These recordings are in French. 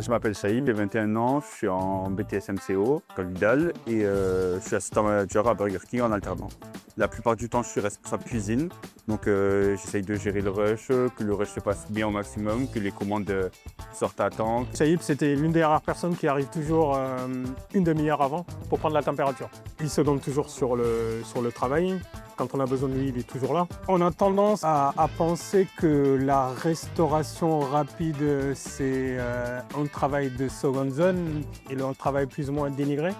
Je m'appelle Saïd, j'ai 21 ans, je suis en BTS MCO, école Vidal, et je suis assistant manager à Burger King en alternant. La plupart du temps, je suis responsable cuisine, donc j'essaye de gérer le rush, que le rush se passe bien au maximum, que les commandes sortent à temps. Saïd, c'était l'une des rares personnes qui arrive toujours une demi-heure avant pour prendre la température. Il se donne toujours sur le travail. Quand on a besoin de lui, il est toujours là. On a tendance à penser que la restauration rapide, c'est un travail de seconde zone et un travail plus ou moins dénigré.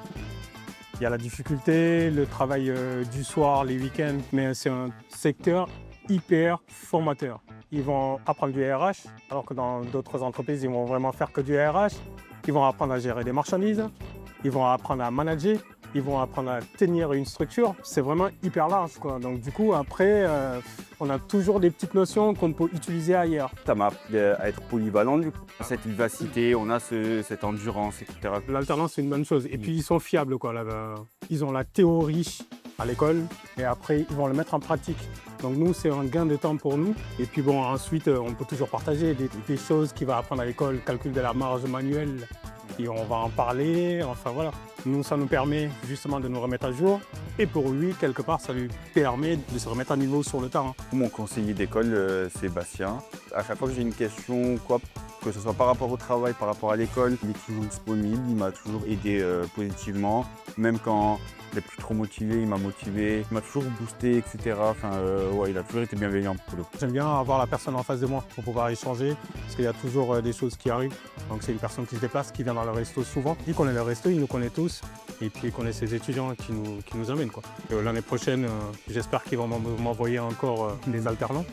Il y a la difficulté, le travail du soir, les week-ends, mais c'est un secteur hyper formateur. Ils vont apprendre du RH, alors que dans d'autres entreprises, ils vont vraiment faire que du RH. Ils vont apprendre à gérer des marchandises, ils vont apprendre à manager, ils vont apprendre à tenir une structure. C'est vraiment hyper large, quoi. Donc du coup, après, on a toujours des petites notions qu'on peut utiliser ailleurs. Ça m'a appris à être polyvalent, du coup. Cette vivacité, on a cette endurance, etc. L'alternance, c'est une bonne chose. Et puis, ils sont fiables, quoi. Là, ils ont la théorie à l'école et après, ils vont le mettre en pratique. Donc nous, c'est un gain de temps pour nous. Et puis bon, ensuite, on peut toujours partager des choses qu'il va apprendre à l'école, calcul de la marge manuelle. Et on va en parler, enfin voilà. Nous, ça nous permet justement de nous remettre à jour. Et pour lui, quelque part, ça lui permet de se remettre à niveau sur le temps. Mon conseiller d'école, c'est Bastien. À chaque fois que j'ai une question, quoi, que ce soit par rapport au travail, par rapport à l'école, il est toujours disponible, il m'a toujours aidé positivement. Même quand il n'est plus trop motivé, il m'a motivé, il m'a toujours boosté, etc. Enfin, ouais, il a toujours été bienveillant pour le coup. J'aime bien avoir la personne en face de moi pour pouvoir échanger, parce qu'il y a toujours des choses qui arrivent. Donc c'est une personne qui se déplace, qui vient dans le resto souvent. Il connaît le resto, il nous connaît tous. Et puis il connaît ses étudiants qui nous amènent, quoi. L'année prochaine, j'espère qu'ils vont m'envoyer encore des alternants.